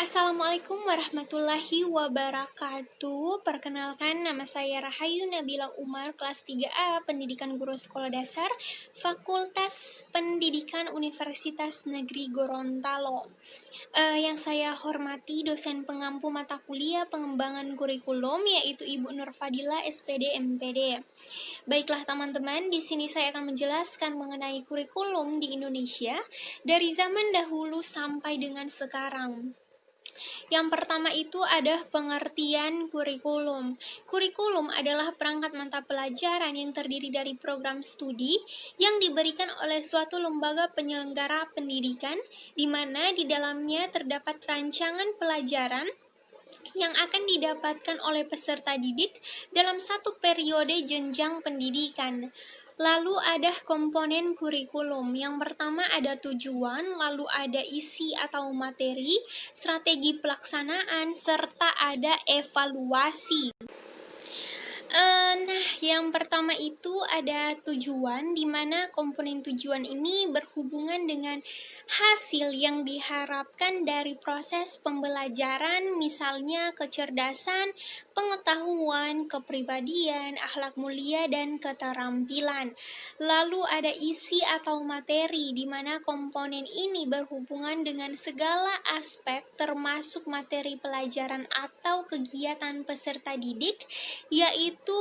Assalamualaikum warahmatullahi wabarakatuh. Perkenalkan, nama saya Rahayu Nabila Umar, kelas 3A, Pendidikan Guru Sekolah Dasar, Fakultas Pendidikan Universitas Negeri Gorontalo. Yang saya hormati dosen pengampu mata kuliah pengembangan kurikulum, yaitu Ibu Nur Fadila, SPD MPD. Baiklah teman-teman, di sini saya akan menjelaskan mengenai kurikulum di Indonesia dari zaman dahulu sampai dengan sekarang. Yang pertama itu ada pengertian kurikulum. Kurikulum adalah perangkat mata pelajaran yang terdiri dari program studi yang diberikan oleh suatu lembaga penyelenggara pendidikan, di mana di dalamnya terdapat rancangan pelajaran yang akan didapatkan oleh peserta didik dalam satu periode jenjang pendidikan. Lalu ada komponen kurikulum. Yang pertama ada tujuan, lalu ada isi atau materi, strategi pelaksanaan, serta ada evaluasi. Nah, yang pertama itu ada tujuan, di mana komponen tujuan ini berhubungan dengan hasil yang diharapkan dari proses pembelajaran, misalnya kecerdasan, pengetahuan, kepribadian, akhlak mulia, dan keterampilan. Lalu ada isi atau materi, di mana komponen ini berhubungan dengan segala aspek termasuk materi pelajaran atau kegiatan peserta didik, yaitu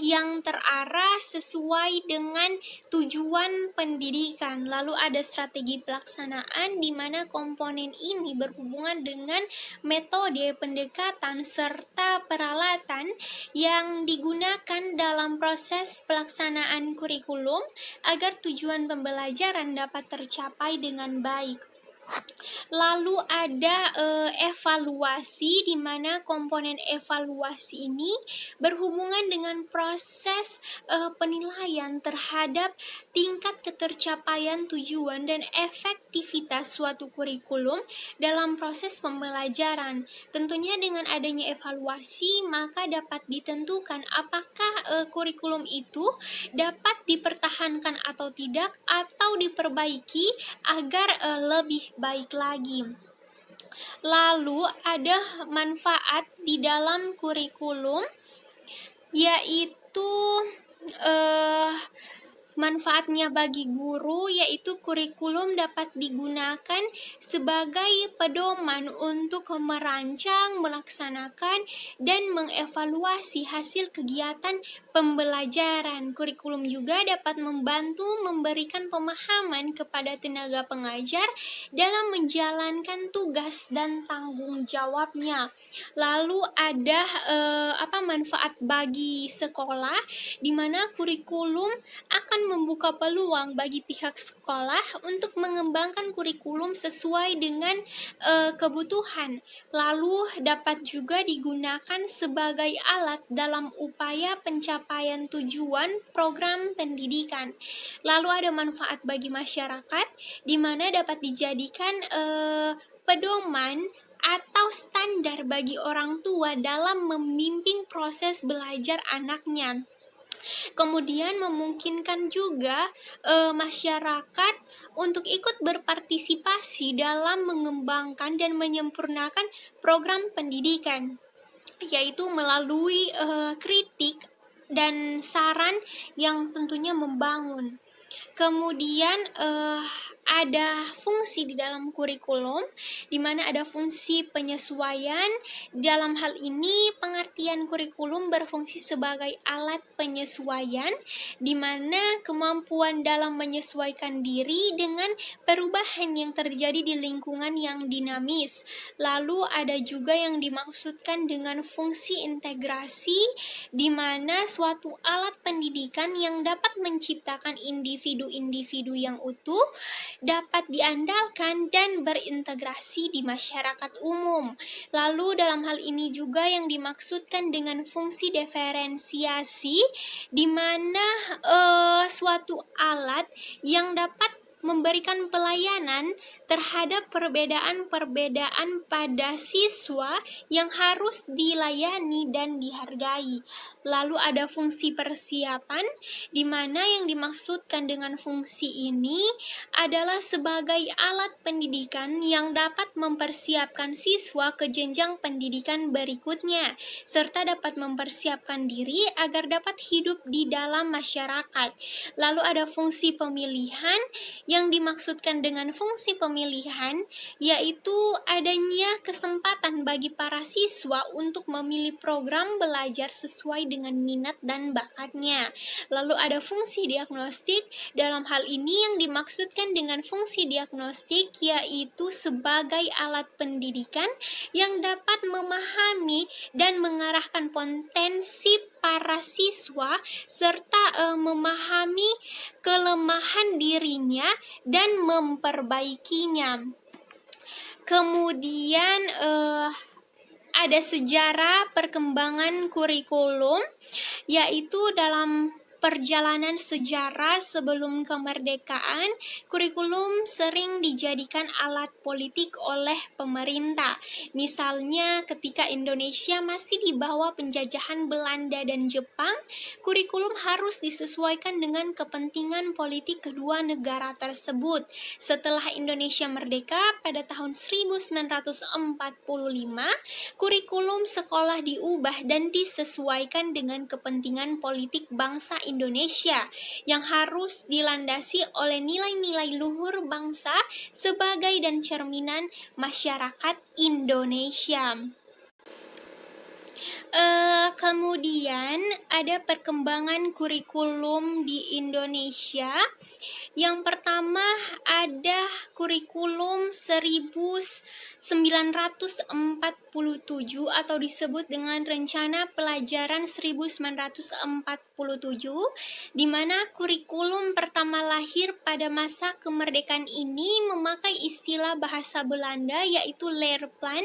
yang terarah sesuai dengan tujuan pendidikan. Lalu ada strategi pelaksanaan, di mana komponen ini berhubungan dengan metode pendekatan serta peralatan yang digunakan dalam proses pelaksanaan kurikulum agar tujuan pembelajaran dapat tercapai dengan baik. Lalu ada evaluasi, di mana komponen evaluasi ini berhubungan dengan proses penilaian terhadap tingkat ketercapaian tujuan dan efektivitas suatu kurikulum dalam proses pembelajaran. Tentunya dengan adanya evaluasi, maka dapat ditentukan apakah kurikulum itu dapat dipertahankan atau tidak, atau diperbaiki agar lebih baik lagi. Lalu ada manfaat di dalam kurikulum, yaitu manfaatnya bagi guru, yaitu kurikulum dapat digunakan sebagai pedoman untuk merancang, melaksanakan, dan mengevaluasi hasil kegiatan pembelajaran. Kurikulum juga dapat membantu memberikan pemahaman kepada tenaga pengajar dalam menjalankan tugas dan tanggung jawabnya. Lalu ada manfaat bagi sekolah, di mana kurikulum akan membuka peluang bagi pihak sekolah untuk mengembangkan kurikulum sesuai dengan kebutuhan. Lalu dapat juga digunakan sebagai alat dalam upaya pencapaian tujuan program pendidikan. Lalu ada manfaat bagi masyarakat, di mana dapat dijadikan pedoman atau standar bagi orang tua dalam membimbing proses belajar anaknya. Kemudian memungkinkan juga masyarakat untuk ikut berpartisipasi dalam mengembangkan dan menyempurnakan program pendidikan, yaitu melalui kritik dan saran yang tentunya membangun. Kemudian ada fungsi di dalam kurikulum, di mana ada fungsi penyesuaian. Dalam hal ini, pengertian kurikulum berfungsi sebagai alat penyesuaian, di mana kemampuan dalam menyesuaikan diri dengan perubahan yang terjadi di lingkungan yang dinamis. Lalu ada juga yang dimaksudkan dengan fungsi integrasi, di mana suatu alat pendidikan yang dapat menciptakan individu-individu yang utuh dapat diandalkan dan berintegrasi di masyarakat umum. Lalu dalam hal ini juga yang dimaksudkan dengan fungsi diferensiasi, di mana suatu alat yang dapat memberikan pelayanan terhadap perbedaan-perbedaan pada siswa yang harus dilayani dan dihargai. Lalu ada fungsi persiapan, di mana yang dimaksudkan dengan fungsi ini adalah sebagai alat pendidikan yang dapat mempersiapkan siswa ke jenjang pendidikan berikutnya, serta dapat mempersiapkan diri agar dapat hidup di dalam masyarakat. Lalu ada fungsi pemilihan, yang dimaksudkan dengan fungsi pemilihan yaitu adanya kesempatan bagi para siswa untuk memilih program belajar sesuai dengan minat dan bakatnya. Lalu ada fungsi diagnostik. Dalam hal ini yang dimaksudkan dengan fungsi diagnostik yaitu sebagai alat pendidikan yang dapat memahami dan mengarahkan potensi para siswa serta memahami kelemahan dirinya dan memperbaikinya. Kemudian ada sejarah perkembangan kurikulum, yaitu dalam perjalanan sejarah sebelum kemerdekaan, kurikulum sering dijadikan alat politik oleh pemerintah. Misalnya ketika Indonesia masih di bawah penjajahan Belanda dan Jepang, kurikulum harus disesuaikan dengan kepentingan politik kedua negara tersebut. Setelah Indonesia merdeka pada tahun 1945, kurikulum sekolah diubah dan disesuaikan dengan kepentingan politik bangsa Indonesia yang harus dilandasi oleh nilai-nilai luhur bangsa sebagai dan cerminan masyarakat Indonesia. Kemudian ada perkembangan kurikulum di Indonesia. Yang pertama ada kurikulum 1947 atau disebut dengan Rencana Pelajaran 1947, di mana kurikulum pertama lahir pada masa kemerdekaan ini memakai istilah bahasa Belanda yaitu Leerplan,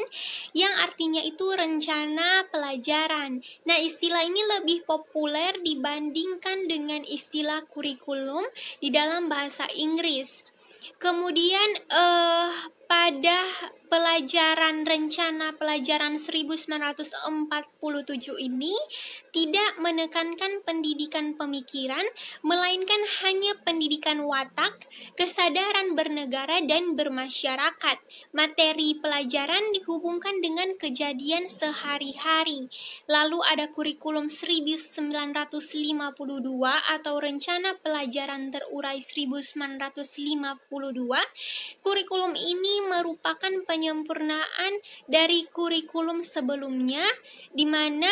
yang artinya itu rencana pelajaran. Nah, istilah ini lebih populer dibandingkan dengan istilah kurikulum di dalam bahasa Inggris. Kemudian pada pelajaran rencana pelajaran 1947 ini tidak menekankan pendidikan pemikiran, melainkan hanya pendidikan watak, kesadaran bernegara dan bermasyarakat. Materi pelajaran dihubungkan dengan kejadian sehari-hari. Lalu ada kurikulum 1952 atau rencana pelajaran terurai 1952. Kurikulum ini merupakan penyempurnaan dari kurikulum sebelumnya, di mana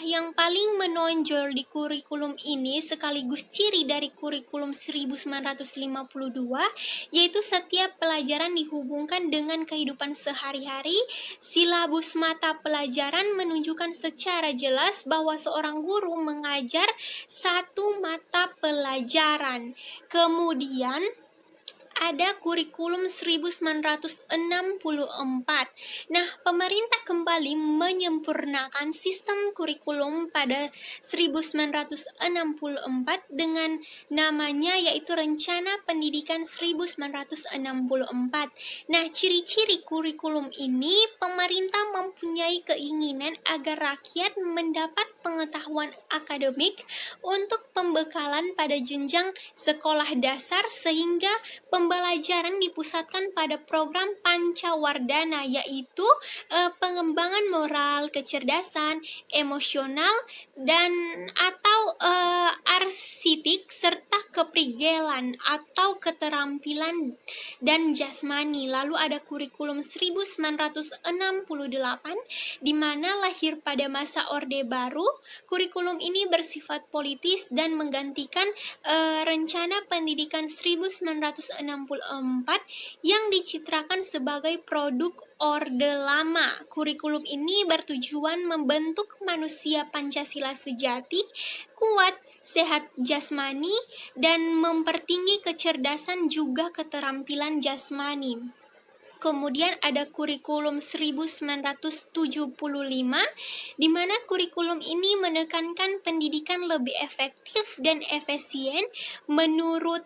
yang paling menonjol di kurikulum ini sekaligus ciri dari kurikulum 1952 yaitu setiap pelajaran dihubungkan dengan kehidupan sehari-hari. Silabus mata pelajaran menunjukkan secara jelas bahwa seorang guru mengajar satu mata pelajaran. Kemudian ada kurikulum 1964. Nah, pemerintah kembali menyempurnakan sistem kurikulum pada 1964 dengan namanya yaitu Rencana Pendidikan 1964. Nah, ciri-ciri kurikulum ini, pemerintah mempunyai keinginan agar rakyat mendapat pengetahuan akademik untuk pembekalan pada jenjang sekolah dasar, sehingga pembelajaran dipusatkan pada program Pancawardana, yaitu pengembangan moral, kecerdasan, emosional, dan atau arsitik, serta keprigelan atau keterampilan dan jasmani. Lalu ada kurikulum 1968 di mana lahir pada masa Orde Baru. Kurikulum ini bersifat politis dan menggantikan Rencana Pendidikan 1964 yang dicitrakan sebagai produk Orde Lama. Kurikulum ini bertujuan membentuk manusia Pancasila sejati, kuat, sehat jasmani, dan mempertinggi kecerdasan juga keterampilan jasmani. Kemudian ada kurikulum 1975, di mana kurikulum ini menekankan pendidikan lebih efektif dan efisien menurut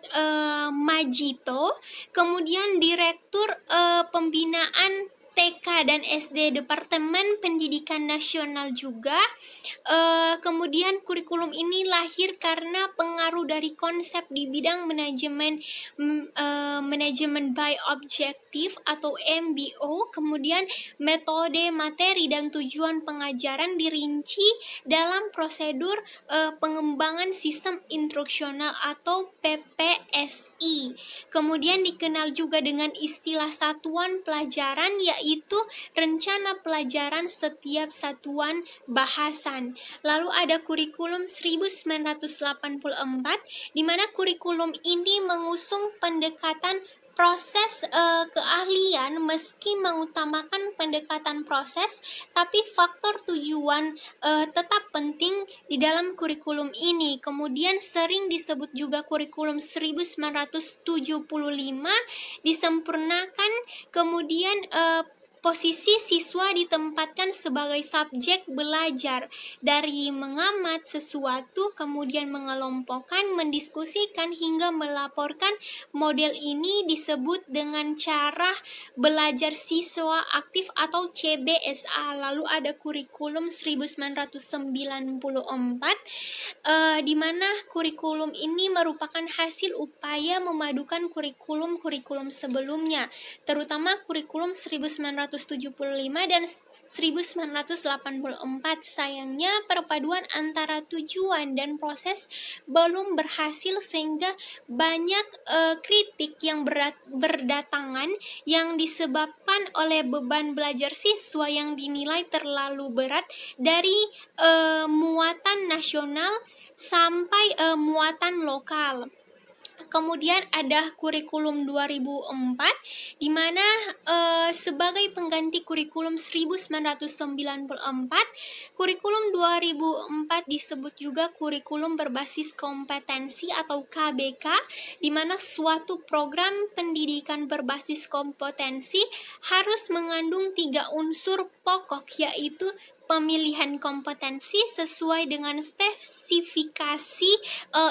Majito. Kemudian Direktur Pembinaan TK dan SD Departemen Pendidikan Nasional juga. Kemudian kurikulum ini lahir karena pengaruh dari konsep di bidang manajemen by objective atau MBO. Kemudian metode, materi, dan tujuan pengajaran dirinci dalam prosedur pengembangan sistem instruksional atau PPSI. Kemudian dikenal juga dengan istilah satuan pelajaran, yaitu rencana pelajaran setiap satuan bahasan. Lalu ada kurikulum 1984, di mana kurikulum ini mengusung pendekatan proses keahlian meski mengutamakan pendekatan proses, tapi faktor tujuan tetap penting di dalam kurikulum ini. Kemudian sering disebut juga kurikulum 1975, disempurnakan. Kemudian posisi siswa ditempatkan sebagai subjek belajar dari mengamat sesuatu, kemudian mengelompokkan, mendiskusikan, hingga melaporkan. Model ini disebut dengan cara belajar siswa aktif atau CBSA. Lalu ada kurikulum 1994, di mana kurikulum ini merupakan hasil upaya memadukan kurikulum sebelumnya, terutama kurikulum 1975 dan 1984. Sayangnya perpaduan antara tujuan dan proses belum berhasil, sehingga banyak kritik yang berdatangan yang disebabkan oleh beban belajar siswa yang dinilai terlalu berat, dari muatan nasional sampai muatan lokal. Kemudian ada kurikulum 2004, di mana sebagai pengganti kurikulum 1994, kurikulum 2004 disebut juga kurikulum berbasis kompetensi atau KBK, di mana suatu program pendidikan berbasis kompetensi harus mengandung 3 unsur pokok, yaitu pemilihan kompetensi sesuai dengan spesifikasi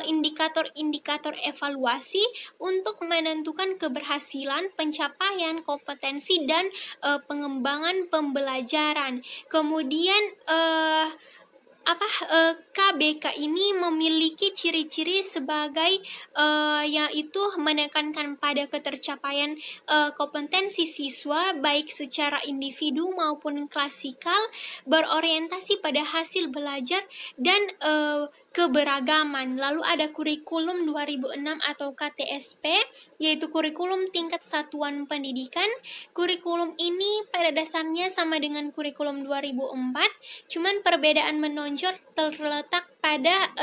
indikator-indikator evaluasi untuk menentukan keberhasilan, pencapaian kompetensi, dan pengembangan pembelajaran. Kemudian KBK ini memiliki ciri-ciri sebagai yaitu menekankan pada ketercapaian kompetensi siswa baik secara individu maupun klasikal, berorientasi pada hasil belajar dan keberagaman. Lalu ada kurikulum 2006 atau KTSP, yaitu kurikulum tingkat satuan pendidikan. Kurikulum ini pada dasarnya sama dengan kurikulum 2004, cuman perbedaan menonjol terletak pada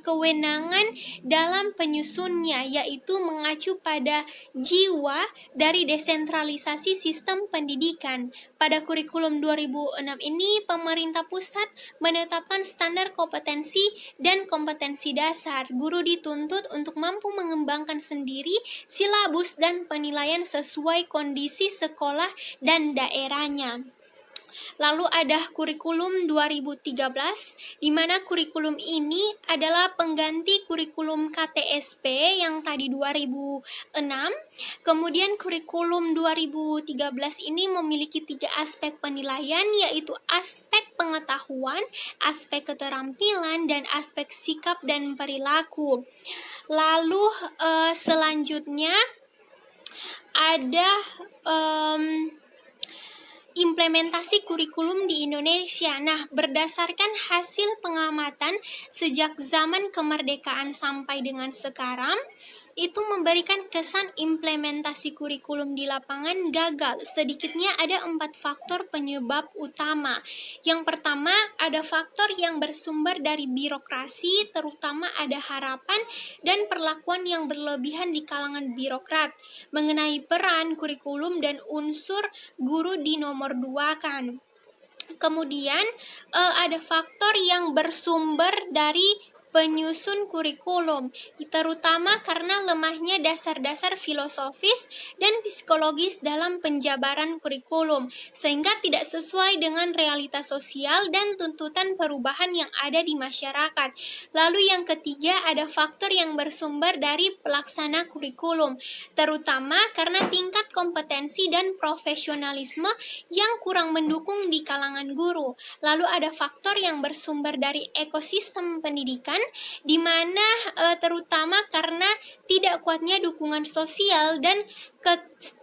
kewenangan dalam penyusunnya, yaitu mengacu pada jiwa dari desentralisasi sistem pendidikan. Pada kurikulum 2006 ini, pemerintah pusat menetapkan standar kompetensi dan kompetensi dasar. Guru dituntut untuk mampu mengembangkan sendiri silabus dan penilaian sesuai kondisi sekolah dan daerahnya. Lalu ada kurikulum 2013, di mana kurikulum ini adalah pengganti kurikulum KTSP yang tadi 2006. Kemudian kurikulum 2013 ini memiliki 3 aspek penilaian, yaitu aspek pengetahuan, aspek keterampilan, dan aspek sikap dan perilaku. Lalu selanjutnya ada implementasi kurikulum di Indonesia. Nah, berdasarkan hasil pengamatan sejak zaman kemerdekaan sampai dengan sekarang, itu memberikan kesan implementasi kurikulum di lapangan gagal. Sedikitnya ada 4 faktor penyebab utama. Yang pertama, ada faktor yang bersumber dari birokrasi, terutama ada harapan dan perlakuan yang berlebihan di kalangan birokrat mengenai peran kurikulum dan unsur guru di nomor 2 kan. Kemudian ada faktor yang bersumber dari penyusun kurikulum, terutama karena lemahnya dasar-dasar filosofis dan psikologis dalam penjabaran kurikulum, sehingga tidak sesuai dengan realitas sosial dan tuntutan perubahan yang ada di masyarakat. Lalu yang ketiga, ada faktor yang bersumber dari pelaksana kurikulum, terutama karena tingkat kompetensi dan profesionalisme yang kurang mendukung di kalangan guru. Lalu ada faktor yang bersumber dari ekosistem pendidikan, di mana terutama karena tidak kuatnya dukungan sosial dan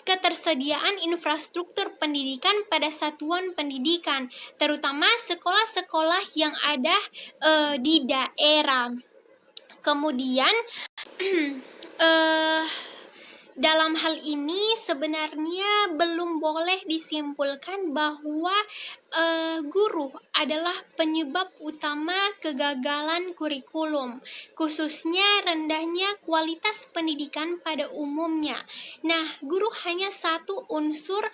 ketersediaan infrastruktur pendidikan pada satuan pendidikan, terutama sekolah-sekolah yang ada di daerah. Kemudian dalam hal ini sebenarnya belum boleh disimpulkan bahwa guru adalah penyebab utama kegagalan kurikulum, khususnya rendahnya kualitas pendidikan pada umumnya. Nah, guru hanya satu unsur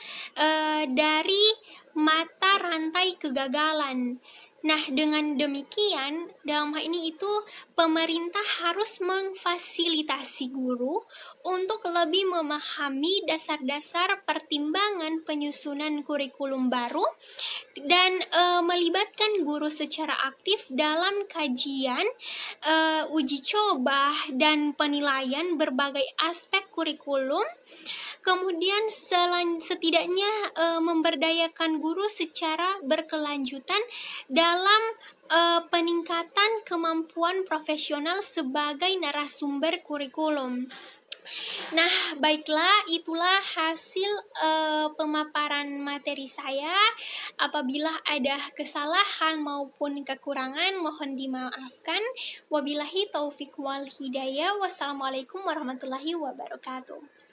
dari mata rantai kegagalan. Nah, dengan demikian, dalam hal ini itu pemerintah harus memfasilitasi guru untuk lebih memahami dasar-dasar pertimbangan penyusunan kurikulum baru dan melibatkan guru secara aktif dalam kajian, uji coba, dan penilaian berbagai aspek kurikulum. Kemudian setidaknya memberdayakan guru secara berkelanjutan dalam peningkatan kemampuan profesional sebagai narasumber kurikulum. Nah, baiklah, itulah hasil pemaparan materi saya. Apabila ada kesalahan maupun kekurangan, mohon dimaafkan. Wabillahi taufik wal hidayah. Wassalamualaikum warahmatullahi wabarakatuh.